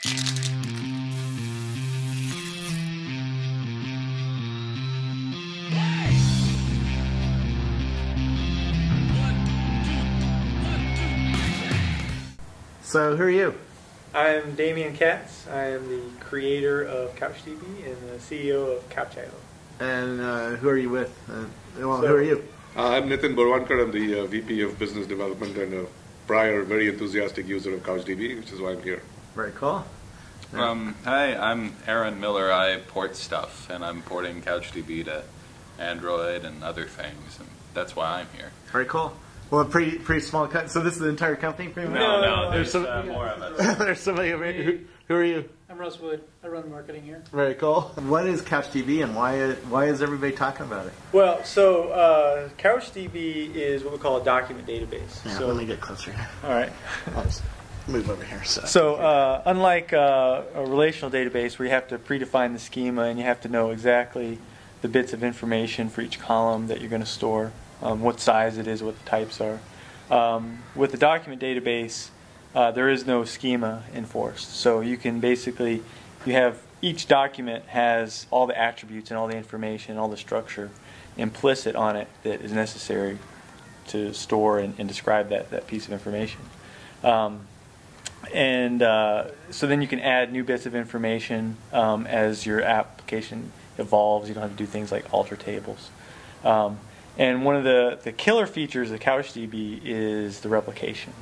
So, who are you? I'm Damien Katz. I am the creator of CouchDB and the CEO of Couchio. And who are you with? Who are you? I'm Nitin Borwankar. I'm the VP of Business Development and a prior very enthusiastic user of CouchDB, which is why I'm here. Very cool. Hi, I'm Aaron Miller. I port stuff, and I'm porting CouchDB to Android and other things, and that's why I'm here. Very cool. Well, a pretty small cut. So this is the entire company, pretty much? No, there's more of us. There's somebody over here. Who are you? I'm Russ Wood. I run marketing here. Very cool. What is CouchDB, and why is everybody talking about it? Well, so CouchDB is what we call a document database. Yeah, so, let me get closer. All right. I'll just move over here. So unlike a relational database where you have to predefine the schema and you have to know exactly the bits of information for each column that you're going to store, what size it is, what the types are. With the document database, there is no schema enforced. So you can basically, each document has all the attributes and all the information, all the structure implicit on it that is necessary to store and describe that piece of information. So then you can add new bits of information as your application evolves. You don't have to do things like alter tables. And one of the killer features of CouchDB is the replication.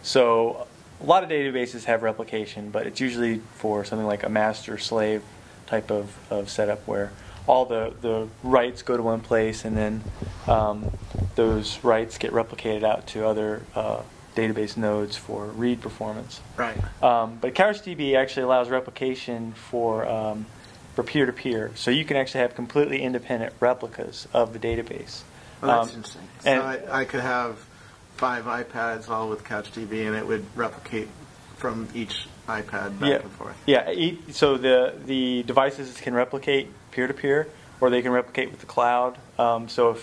So a lot of databases have replication, but it's usually for something like a master-slave type of setup where all the writes go to one place and then those writes get replicated out to other database nodes for read performance. Right. But CouchDB actually allows replication for peer-to-peer. So you can actually have completely independent replicas of the database. Well, that's interesting. So I could have 5 iPads all with CouchDB and it would replicate from each iPad back and forth. Yeah, so the devices can replicate peer-to-peer or they can replicate with the cloud. So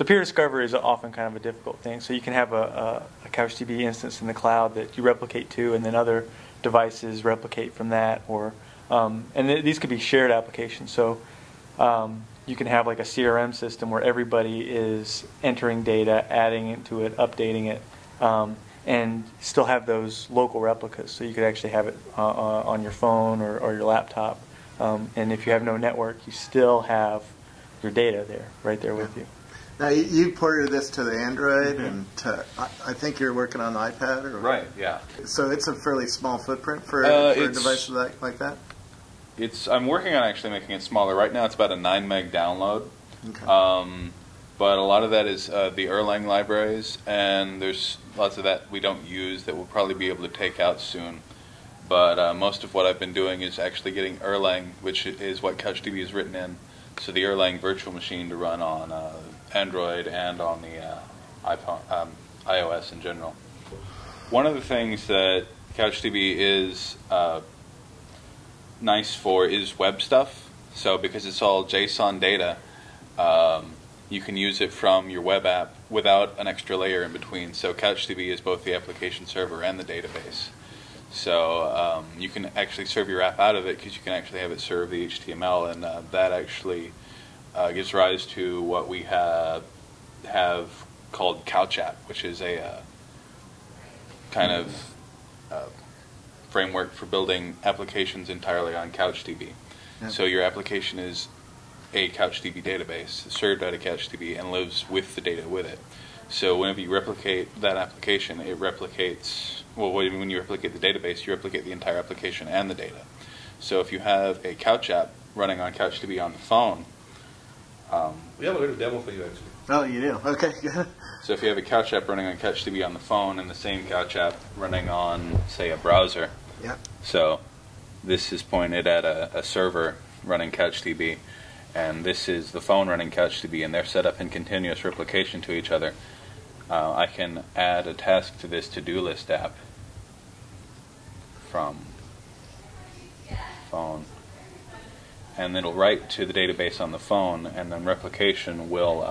peer discovery is often kind of a difficult thing. So you can have a CouchDB instance in the cloud that you replicate to and then other devices replicate from that, or these could be shared applications. So you can have like a CRM system where everybody is entering data, adding into it, updating it, and still have those local replicas. So you could actually have it on your phone or your laptop. And if you have no network, you still have your data there, right there with you. Now, you ported this to the Android, and I think you're working on the iPad, or Right, yeah. So it's a fairly small footprint for a device like that? I'm working on actually making it smaller. Right now it's about a 9 meg download. Okay. But a lot of that is the Erlang libraries, and there's lots of that we don't use that we'll probably be able to take out soon. But most of what I've been doing is actually getting Erlang, which is what CouchDB is written in, so the Erlang virtual machine to run on Android and on the iOS in general. One of the things that CouchDB is nice for is web stuff. So because it's all JSON data, you can use it from your web app without an extra layer in between. So CouchDB is both the application server and the database. So you can actually serve your app out of it because you can actually have it serve the HTML, and that actually gives rise to what we have called Couch App, which is a kind of framework for building applications entirely on CouchDB. Yep. So your application is a CouchDB database served out of CouchDB and lives with the data with it. So whenever you replicate that application, it replicates, well, when you replicate the database, you replicate the entire application and the data. So if you have a Couch App running on CouchDB on the phone, we have a little demo for you actually. Oh, you do? Okay, good. So if you have a Couch App running on CouchDB on the phone and the same Couch App running on, say, a browser, yep. So this is pointed at a server running CouchDB, and this is the phone running CouchDB, and they're set up in continuous replication to each other. I can add a task to this to-do list app from phone, and it'll write to the database on the phone, and then replication will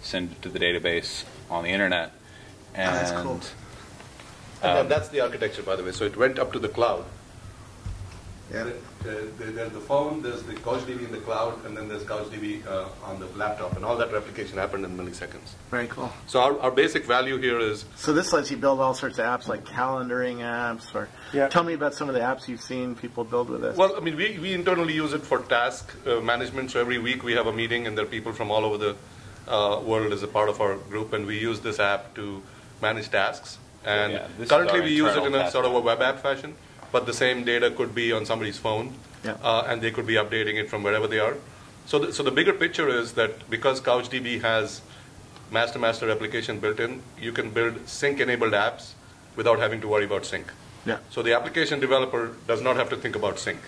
send it to the database on the internet. And that's cool. And that's the architecture, by the way. So it went up to the cloud, Yeah. There's the phone, there's the CouchDB in the cloud, and then there's CouchDB on the laptop, and all that replication happened in milliseconds. Very cool. So our basic value here is... So this lets you build all sorts of apps, like calendaring apps, or tell me about some of the apps you've seen people build with this. Well, I mean, we internally use it for task management. So every week we have a meeting, and there are people from all over the world as a part of our group, and we use this app to manage tasks. And currently we use it in a sort of a web app fashion, but the same data could be on somebody's phone, and they could be updating it from wherever they are. So the bigger picture is that because CouchDB has master-master replication built in, you can build sync-enabled apps without having to worry about sync. Yeah. So the application developer does not have to think about sync.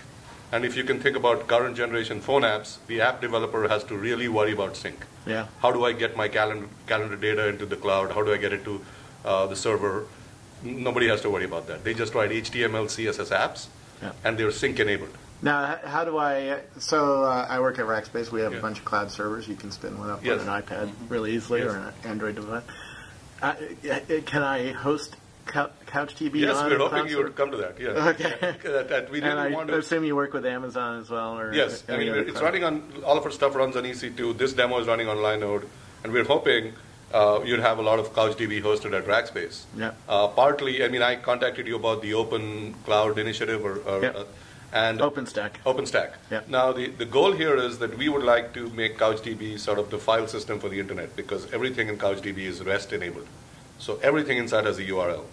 And if you can think about current generation phone apps, the app developer has to really worry about sync. Yeah. How do I get my calendar data into the cloud? How do I get it to the server? Nobody has to worry about that. They just write HTML, CSS apps, and they're sync enabled. Now, how do I, I work at Rackspace. We have a bunch of cloud servers. You can spin one up on an iPad really easily or an Android device. Can I host CouchDB Yes, on we're a hoping cloud you server? would come to that. Yeah. Okay. We and I want to assume you work with Amazon as well? Or yes, I mean, it's running on, all of our stuff runs on EC2. This demo is running on Linode, and we're hoping you'd have a lot of CouchDB hosted at Rackspace. Yeah. Partly, I mean, I contacted you about the Open Cloud Initiative and OpenStack. OpenStack. Yeah. Now, the goal here is that we would like to make CouchDB sort of the file system for the internet, because everything in CouchDB is REST enabled. So everything inside has a URL.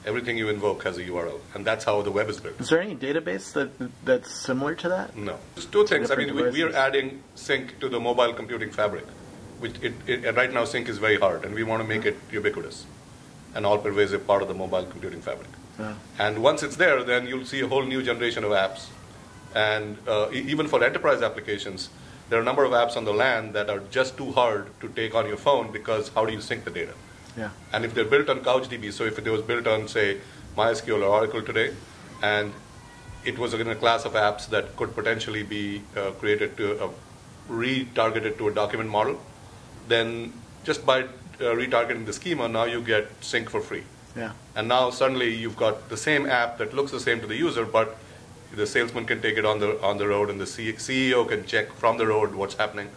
Everything you invoke has a URL, and that's how the web is built. Is there any database that's similar to that? No. There's two things. I mean, we devices? are adding sync to the mobile computing fabric, which right now sync is very hard, and we want to make it ubiquitous, an all-pervasive part of the mobile computing fabric. Yeah. And once it's there, then you'll see a whole new generation of apps. And even for enterprise applications, there are a number of apps on the LAN that are just too hard to take on your phone, because how do you sync the data? Yeah. And if they're built on CouchDB, so if it was built on, say, MySQL or Oracle today, and it was in a class of apps that could potentially be created to retargeted to a document model, then just by retargeting the schema, now you get sync for free. Yeah. And now suddenly you've got the same app that looks the same to the user, but the salesman can take it on the road, and the CEO can check from the road what's happening.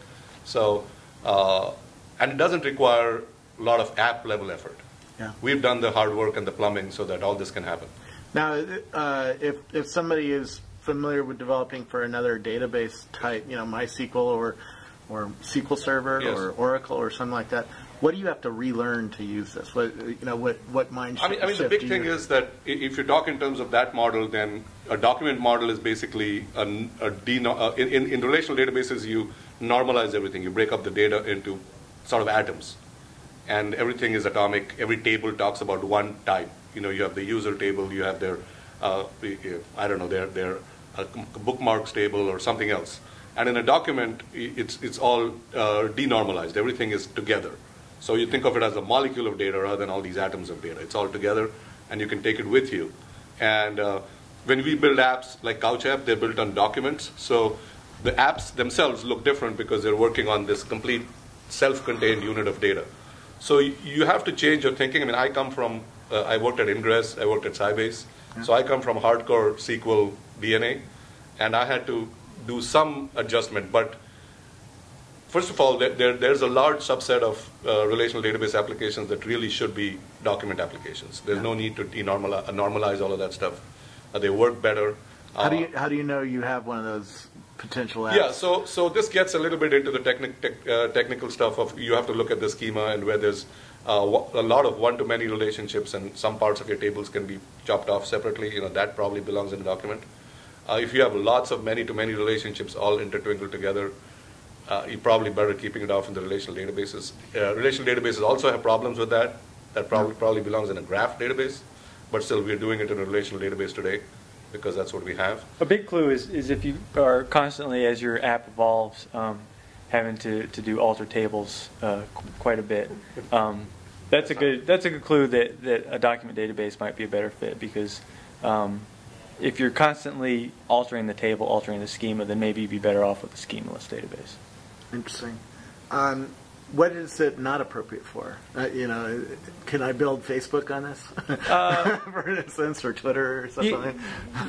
So, and it doesn't require a lot of app level effort. Yeah. We've done the hard work and the plumbing so that all this can happen. Now, if somebody is familiar with developing for another database type, MySQL or SQL Server or Oracle or something like that, what do you have to relearn to use this? What mind shift? I mean, the big thing is that if you talk in terms of that model, then a document model is basically in relational databases, you normalize everything. You break up the data into sort of atoms, and everything is atomic. Every table talks about one type. You have the user table, you have their their bookmarks table or something else. And in a document, it's all denormalized. Everything is together. So you think of it as a molecule of data rather than all these atoms of data. It's all together, and you can take it with you. And when we build apps like Couch App, they're built on documents. So the apps themselves look different because they're working on this complete self-contained unit of data. So you have to change your thinking. I mean, I come from, I worked at Ingress, I worked at Sybase. Yeah. So I come from hardcore SQL DNA, and I had to do some adjustment. But first of all, there's a large subset of relational database applications that really should be document applications. There's no need to normalize all of that stuff. They work better. How do you know you have one of those potential apps? Yeah, so this gets a little bit into the technical stuff of you have to look at the schema and where there's a lot of one-to-many relationships, and some parts of your tables can be chopped off separately. That probably belongs in a document. If you have lots of many-to-many relationships all intertwined together, you're probably better keeping it off in the relational databases. Relational databases also have problems with that. That probably belongs in a graph database, but still we're doing it in a relational database today because that's what we have. A big clue is if you are constantly, as your app evolves, having to do alter tables quite a bit. That's a good clue that a document database might be a better fit, because if you're constantly altering the table, altering the schema, then maybe you'd be better off with a schemaless database. Interesting. What is it not appropriate for? Can I build Facebook on this, for instance, or Twitter or something?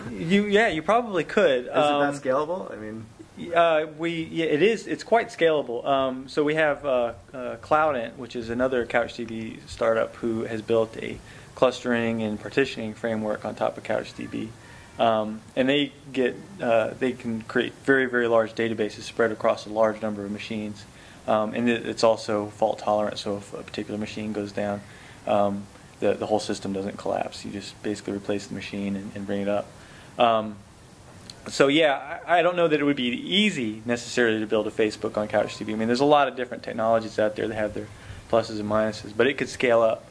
You probably could. Is it that scalable? I mean, it is. It's quite scalable. So we have CloudInt, which is another CouchDB startup who has built a clustering and partitioning framework on top of CouchDB, and they can create very, very large databases spread across a large number of machines. And it's also fault tolerant, so if a particular machine goes down, the whole system doesn't collapse. You just basically replace the machine and bring it up. So yeah, I don't know that it would be easy necessarily to build a Facebook on CouchDB. I mean, there's a lot of different technologies out there that have their pluses and minuses, but it could scale up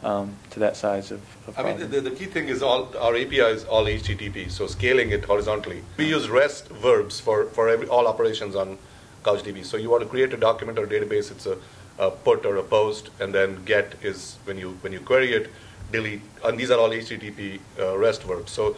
to that size of I mean, the key thing is our API is all HTTP, so scaling it horizontally. We use REST verbs for all operations on CouchDB. So you want to create a document or a database, it's a put or a post, and then get is when you query it, delete, and these are all HTTP REST verbs. So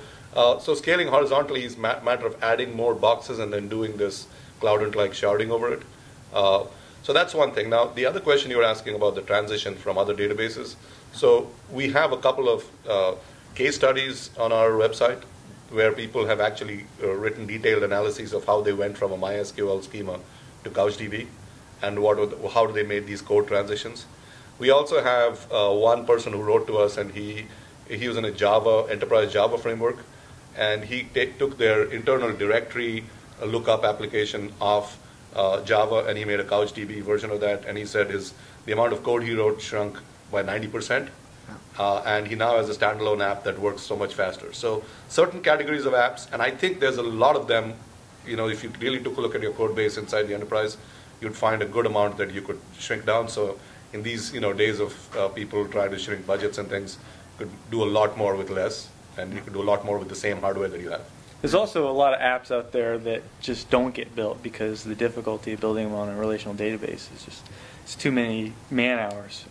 scaling horizontally is matter of adding more boxes and then doing this CloudInt-like sharding over it. So that's one thing. Now, the other question you were asking about the transition from other databases. So we have a couple of case studies on our website where people have actually written detailed analyses of how they went from a MySQL schema to CouchDB and how they made these code transitions. We also have one person who wrote to us, and he was in a enterprise Java framework, and he took their internal directory lookup application of Java, and he made a CouchDB version of that, and he said the amount of code he wrote shrunk by 90%. And he now has a standalone app that works so much faster. So certain categories of apps, and I think there's a lot of them, if you really took a look at your code base inside the enterprise, you'd find a good amount that you could shrink down. So in these days of people trying to shrink budgets and things, you could do a lot more with less, and you could do a lot more with the same hardware that you have. There's also a lot of apps out there that just don't get built because the difficulty of building them on a relational database is it's too many man hours.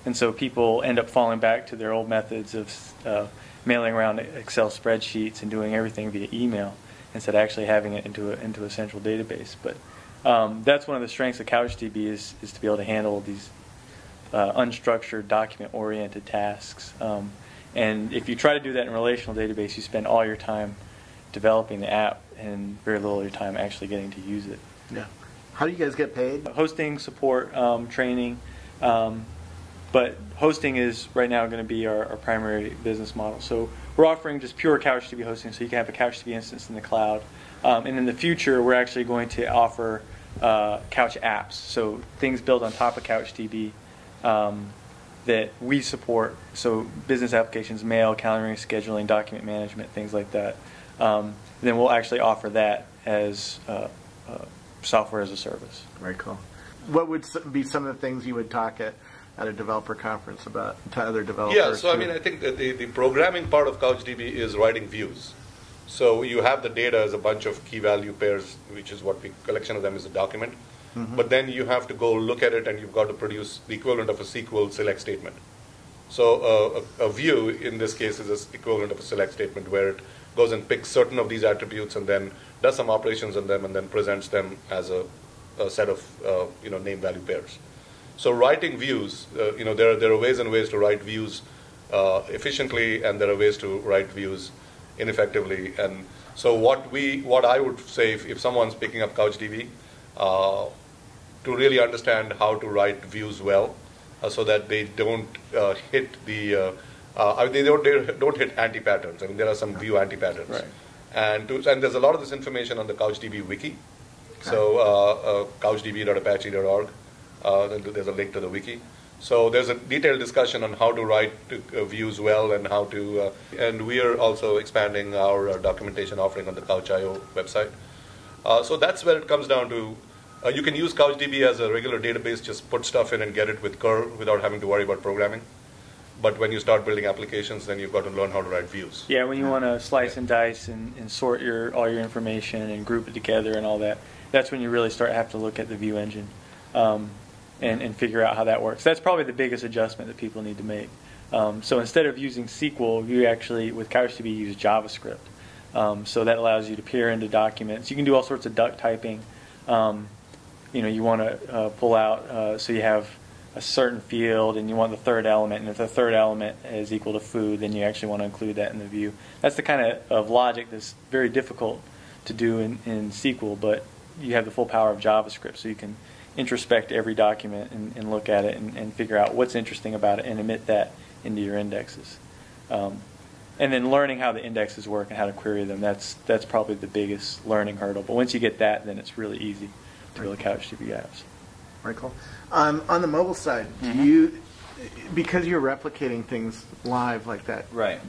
And so people end up falling back to their old methods of mailing around Excel spreadsheets and doing everything via email instead of actually having it into a central database. But that's one of the strengths of CouchDB is to be able to handle these unstructured, document-oriented tasks. And if you try to do that in a relational database, you spend all your time developing the app and very little of your time actually getting to use it. Yeah. How do you guys get paid? Hosting, support, training. But hosting is right now going to be our primary business model. So we're offering just pure CouchDB hosting, so you can have a CouchDB instance in the cloud. And in the future, we're actually going to offer Couch apps, so things built on top of CouchDB that we support. So business applications, mail, calendaring, scheduling, document management, things like that. Then we'll actually offer that as software as a service. Very cool. What would be some of the things you would talk at a developer conference about to other developers? Yeah, so I mean, I think that the programming part of CouchDB is writing views. So you have the data as a bunch of key value pairs, which is what collection of them is a document. Mm-hmm. But then you have to go look at it, and you've got to produce the equivalent of a SQL select statement. So a view in this case is the equivalent of a select statement, where it goes and picks certain of these attributes and then does some operations on them and then presents them as a set of name value pairs. So writing views, there are ways and ways to write views efficiently, and there are ways to write views ineffectively. And so what I would say, if someone's picking up CouchDB, to really understand how to write views well, so that they don't hit the they don't hit anti-patterns. I mean, there are some view anti-patterns, right. And there's a lot of this information on the CouchDB wiki. Okay. So couchdb.apache.org. There's a link to the wiki. So there's a detailed discussion on how to write views well and how to, and we are also expanding our documentation offering on the Couchio website. So that's where it comes down to. You can use CouchDB as a regular database, just put stuff in and get it with curl without having to worry about programming. But when you start building applications, then you've got to learn how to write views. Yeah, when you want to slice and dice and sort all your information and group it together and all that, that's when you really have to look at the view engine and figure out how that works. That's probably the biggest adjustment that people need to make. So instead of using SQL, you actually, with CouchDB, use JavaScript. So that allows you to peer into documents. You can do all sorts of duck typing. you want to pull out, so you have a certain field and you want the third element, and if the third element is equal to food, then you actually want to include that in the view. That's the kind of logic that's very difficult to do in SQL, but you have the full power of JavaScript, so you can introspect every document and look at it and figure out what's interesting about it and emit that into your indexes. And then learning how the indexes work and how to query them, that's probably the biggest learning hurdle. But once you get that, then it's really easy to build CouchDB apps. Very cool. On the mobile side, do you, because you're replicating things live like that, Right.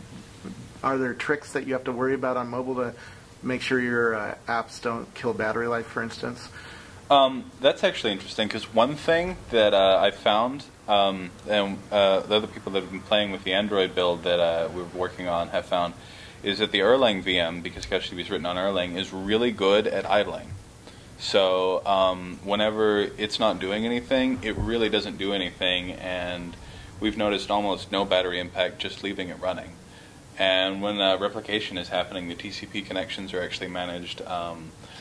are there tricks that you have to worry about on mobile to make sure your apps don't kill battery life, for instance? That's actually interesting, because one thing that I found, and the other people that have been playing with the Android build that we're working on have found, is that the Erlang VM, because CouchDB is written on Erlang, is really good at idling. So whenever it's not doing anything, it really doesn't do anything, and we've noticed almost no battery impact just leaving it running. And when replication is happening, the TCP connections are actually managed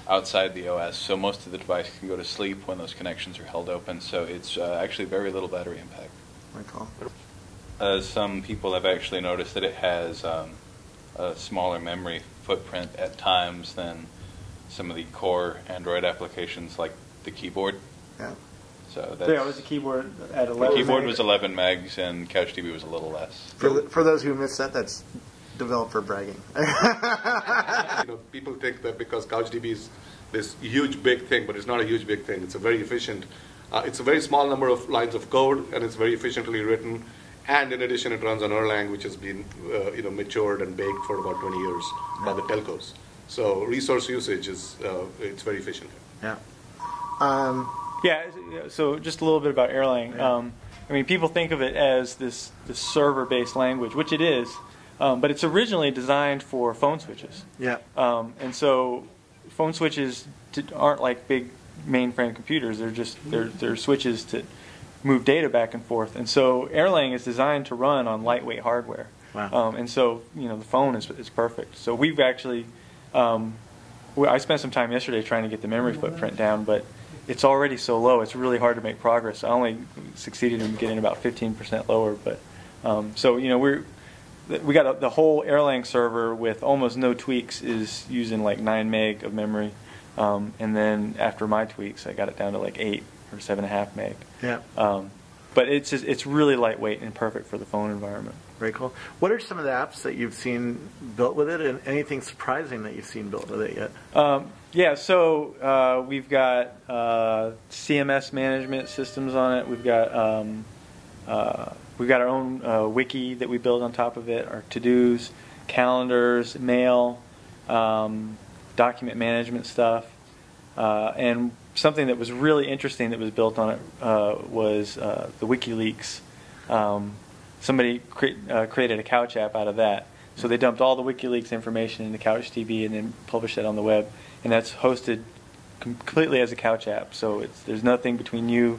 outside the OS, so most of the device can go to sleep when those connections are held open, so it's actually very little battery impact. Very cool. Some people have actually noticed that it has a smaller memory footprint at times than some of the core Android applications, like the keyboard. Yeah. So yeah, was the keyboard at 11? The keyboard was 11 megs, and CouchDB was a little less. For those who missed that, that's developer bragging. People think that because CouchDB is this huge big thing, but it's not a huge big thing. It's a very efficient. It's a very small number of lines of code, and it's very efficiently written. And in addition, it runs on Erlang, which has been matured and baked for about 20 years by the telcos. So resource usage is it's very efficient. Yeah. Yeah. So just a little bit about Erlang. Yeah. I mean, people think of it as this server-based language, which it is, but it's originally designed for phone switches. Yeah. And so phone switches aren't like big mainframe computers. They're switches to move data back and forth. And so Erlang is designed to run on lightweight hardware. Wow. And so the phone is perfect. So we've actually I spent some time yesterday trying to get the memory footprint down, but it's already so low. It's really hard to make progress. I only succeeded in getting about 15% lower. But so we got the whole Erlang server with almost no tweaks is using like 9 meg of memory, and then after my tweaks, I got it down to like 8 or 7.5 meg. Yeah. But it's really lightweight and perfect for the phone environment. Very cool. What are some of the apps that you've seen built with it, and anything surprising that you've seen built with it yet? Yeah, so we've got CMS management systems on it. We've got our own wiki that we build on top of it. Our to-dos, calendars, mail, document management stuff, and something that was really interesting that was built on it was the WikiLeaks. Somebody created a Couch app out of that. So they dumped all the WikiLeaks information into CouchDB and then published it on the web. And that's hosted completely as a Couch app. So there's nothing between you,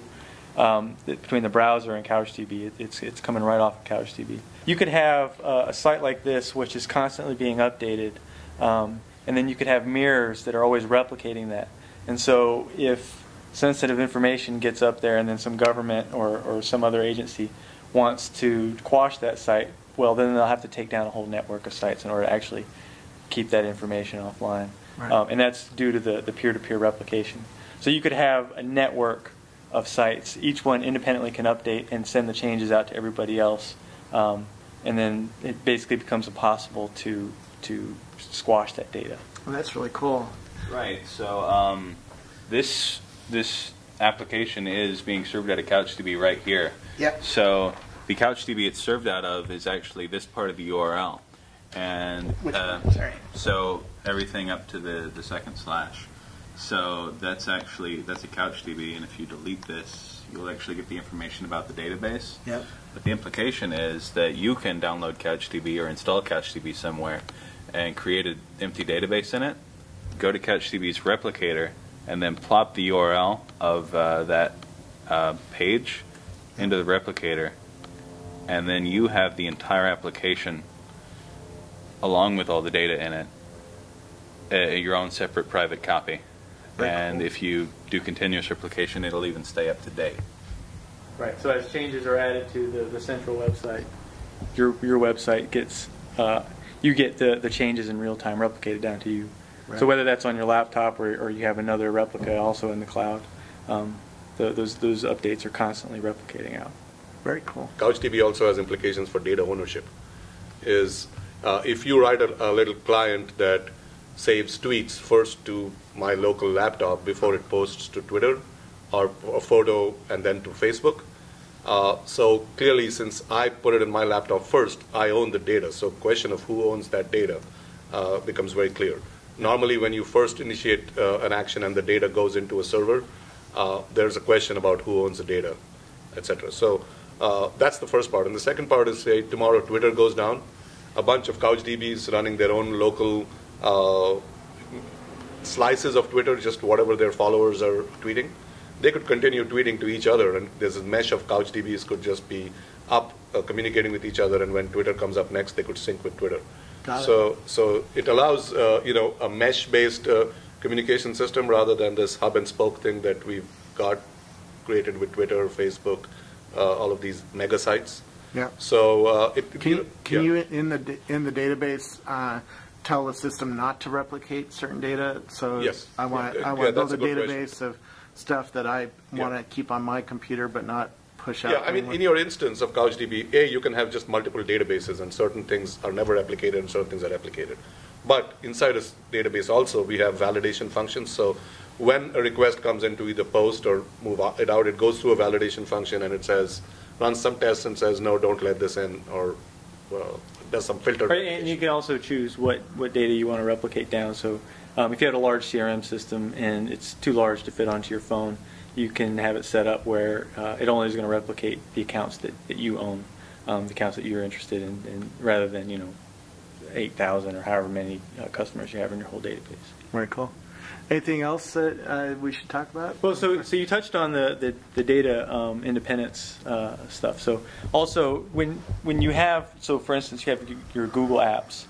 between the browser and CouchDB. It's coming right off of CouchDB. You could have a site like this, which is constantly being updated, and then you could have mirrors that are always replicating that. And so if sensitive information gets up there and then some government or some other agency wants to quash that site, well, then they'll have to take down a whole network of sites in order to actually keep that information offline. Right. And that's due to the peer-to-peer replication. So you could have a network of sites. Each one independently can update and send the changes out to everybody else. And then it basically becomes impossible to squash that data. Well, that's really cool. Right. So this application is being served out of CouchDB right here. Yep. So the CouchDB it's served out of is actually this part of the URL, and Sorry. so everything up to the second slash. So that's a CouchDB, and if you delete this, you'll actually get the information about the database. Yep. But the implication is that you can download CouchDB or install CouchDB somewhere and create an empty database in it, go to CouchDB's replicator, and then plop the URL of that page into the replicator, and then you have the entire application along with all the data in it, your own separate private copy. And if you do continuous replication, it'll even stay up to date. Right. So as changes are added to the central website, your website gets you get the changes in real time replicated down to you. Right. So whether that's on your laptop or you have another replica also in the cloud, those updates are constantly replicating out. Very cool. CouchDB also has implications for data ownership. If you write a little client that saves tweets first to my local laptop before it posts to Twitter or a photo and then to Facebook, so clearly since I put it in my laptop first, I own the data. So question of who owns that data becomes very clear. Normally when you first initiate an action and the data goes into a server, there's a question about who owns the data, etc. So that's the first part. And the second part is, say, tomorrow Twitter goes down, a bunch of CouchDBs running their own local slices of Twitter, just whatever their followers are tweeting. They could continue tweeting to each other, and there's a mesh of CouchDBs could just be up communicating with each other, and when Twitter comes up next, they could sync with Twitter. So it allows a mesh-based communication system rather than this hub and spoke thing that we've got created with Twitter, Facebook, all of these mega sites. Yeah. So can you in the database tell the system not to replicate certain data? So yes. I want to build a database of stuff that I want to keep on my computer but not push out. Yeah, I mean, in your instance of CouchDB, you can have just multiple databases, and certain things are never replicated and certain things are replicated. But inside a database also, we have validation functions. So when a request comes in to either post or move it out, it goes through a validation function and it says, runs some tests and says, no, don't let this in, or does some filter. Right, and you can also choose what data you want to replicate down. So if you had a large CRM system and it's too large to fit onto your phone, you can have it set up where it only is going to replicate the accounts that you own, the accounts that you're interested in, rather than 8,000 or however many customers you have in your whole database. Very cool. Anything else that we should talk about? Well, so you touched on the data independence stuff. So also when you have, so for instance, you have your Google apps.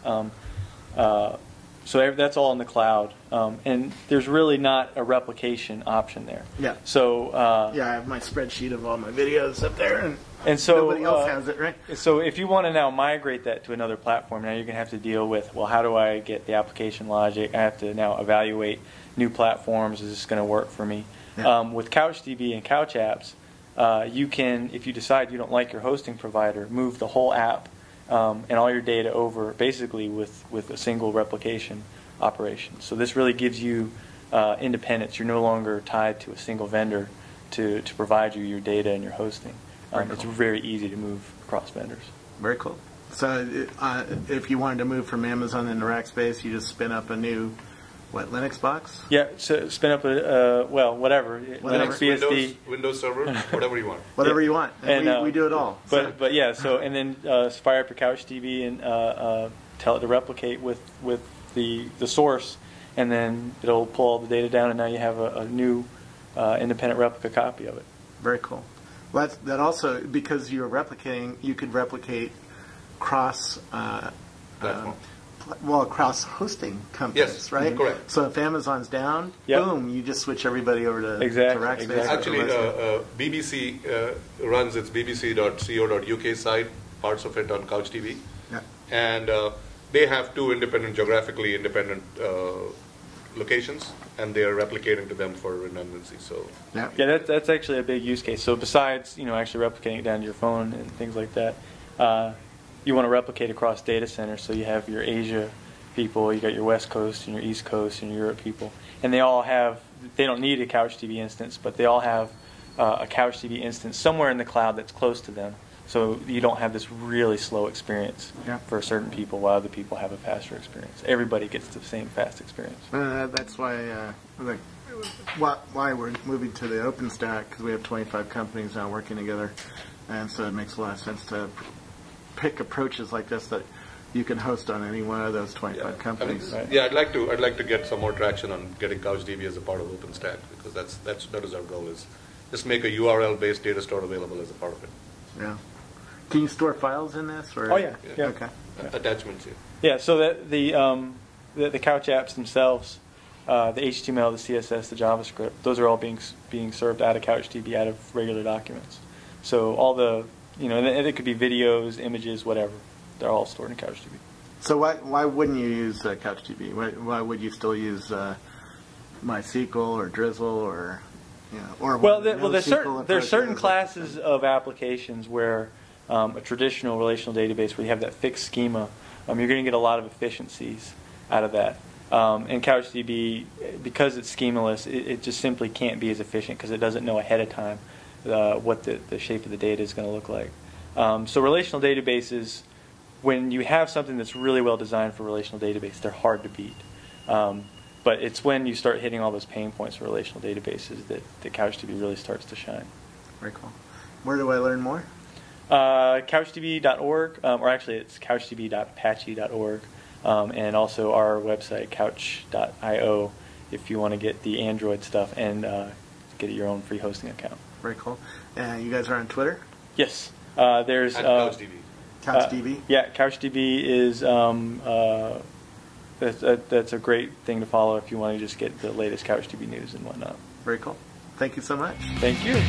So that's all in the cloud, and there's really not a replication option there. Yeah. So I have my spreadsheet of all my videos up there, and so nobody else has it, right? So if you want to now migrate that to another platform, now you're going to have to deal with, well, how do I get the application logic? I have to now evaluate new platforms. Is this going to work for me? Yeah. With CouchDB and Couch apps, you can, if you decide you don't like your hosting provider, move the whole app and all your data over basically with a single replication operation. So this really gives you independence. You're no longer tied to a single vendor to provide you your data and your hosting. It's very easy to move across vendors. Very cool. So if you wanted to move from Amazon into Rackspace, you just spin up a new, Linux box? Yeah, so spin up whatever. Linux BSD. Windows server, whatever you want. Whatever you want. And we do it all. But yeah, so and then fire up your CouchDB and tell it to replicate with the source, and then it'll pull all the data down, and now you have a new independent replica copy of it. Very cool. Well, that also, because you're replicating, you could replicate cross across hosting companies, yes, right? Correct. So if Amazon's down, boom, you just switch everybody over to Rackspace. Exactly. Actually, BBC runs its bbc.co.uk site, parts of it on CouchDB. Yeah. And they have two geographically independent locations, and they are replicating to them for redundancy. So yeah, that's actually a big use case. So besides actually replicating it down to your phone and things like that, you want to replicate across data centers. So you have your Asia people, you got your West Coast and your East Coast and your Europe people, and they don't need a CouchDB instance, but they all have a CouchDB instance somewhere in the cloud that's close to them. So you don't have this really slow experience for certain people while other people have a faster experience. Everybody gets the same fast experience. That's why why we're moving to the OpenStack, because we have 25 companies now working together, and so it makes a lot of sense to pick approaches like this that you can host on any one of those 25 companies. I mean, I'd like to get some more traction on getting CouchDB as a part of OpenStack, because that is our goal, is just make a URL-based data store available as a part of it. Yeah. Can you store files in this? Or? Oh yeah. Okay. Attachments. Yeah. So that the Couch apps themselves, the HTML, the CSS, the JavaScript, those are all being served out of CouchDB, out of regular documents. So all the, and it could be videos, images, whatever. They're all stored in CouchDB. So why wouldn't you use CouchDB? Why would you still use MySQL or Drizzle or there's certain classes of applications where a traditional relational database where you have that fixed schema, you're going to get a lot of efficiencies out of that. And CouchDB, because it's schemaless, it just simply can't be as efficient because it doesn't know ahead of time what the shape of the data is going to look like. So relational databases, when you have something that's really well designed for relational database, they're hard to beat. But it's when you start hitting all those pain points for relational databases that CouchDB really starts to shine. Very cool. Where do I learn more? CouchDB.org, or actually it's couchdb.apache.org, and also our website, couch.io, if you want to get the Android stuff and get your own free hosting account. Very cool. And you guys are on Twitter? Yes. There's CouchDB. CouchDB? Yeah, CouchDB is that's a great thing to follow if you want to just get the latest CouchDB news and whatnot. Very cool. Thank you so much. Thank you.